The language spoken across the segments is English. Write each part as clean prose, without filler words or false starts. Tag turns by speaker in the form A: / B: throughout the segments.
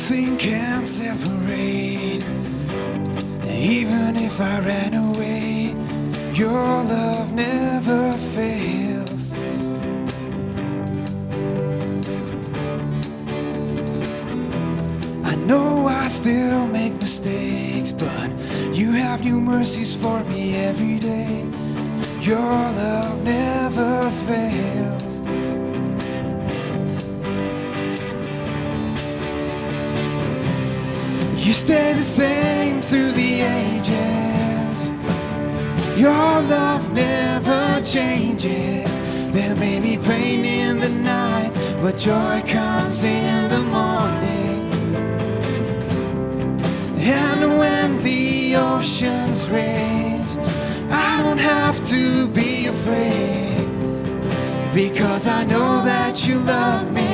A: Nothing can separate. Even if I ran away, your love never fails. I know I still make mistakes, but you have new mercies for me every day. Your love never fails. You stay the same through the ages. Your love never changes. There may be pain in the night, but joy comes in the morning. And when the oceans rage, I don't have to be afraid, because I know that you love me.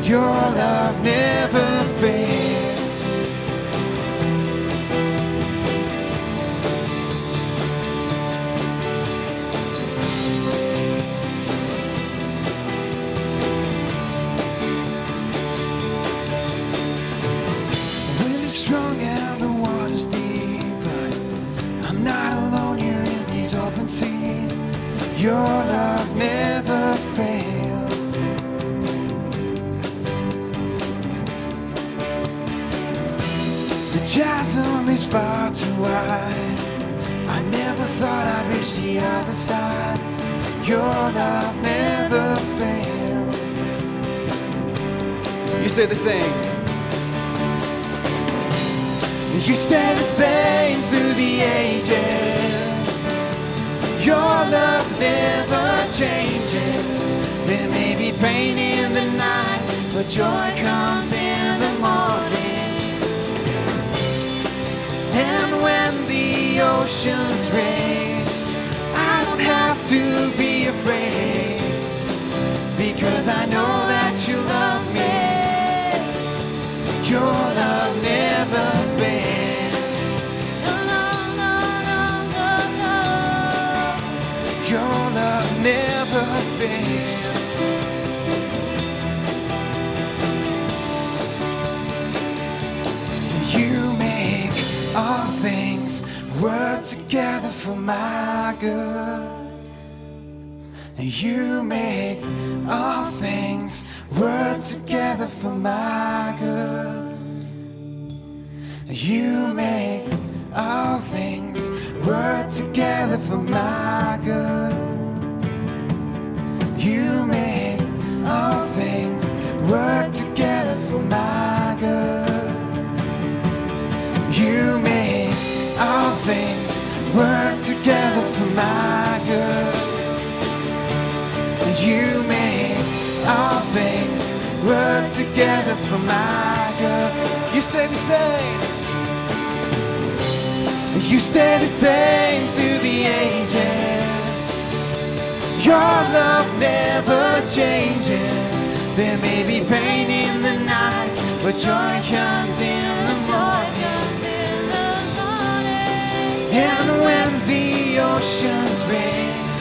A: Your love never fails. The wind is strong and the water's deep, but I'm not alone here in these open seas. Your love never fails. The chasm is far too wide. I never thought I'd reach the other side. Your love never fails. You stay the same. You stay the same through the ages. Your love never changes. There may be pain in the night, but joy comes in the morning. And when the oceans rage, I don't have to be afraid, because I know that you love me. Your love never fails. No, no, no, no, no, no. Your love never fails. You make all things work together for my good. You make all things work together for my good. You make all things work together for my good. You make all things work together for my good. You make all things work together for my good. You make all things work together for my good. You stay the same. You stay the same through the ages. Your love never changes. There may be pain in the night, but joy comes in the morning. And when the oceans rage,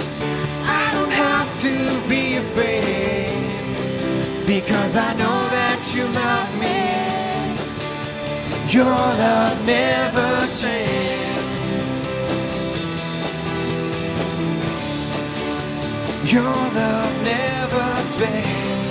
A: I don't have to be afraid, because I know that you love me. Your love never changes. Your love never fails.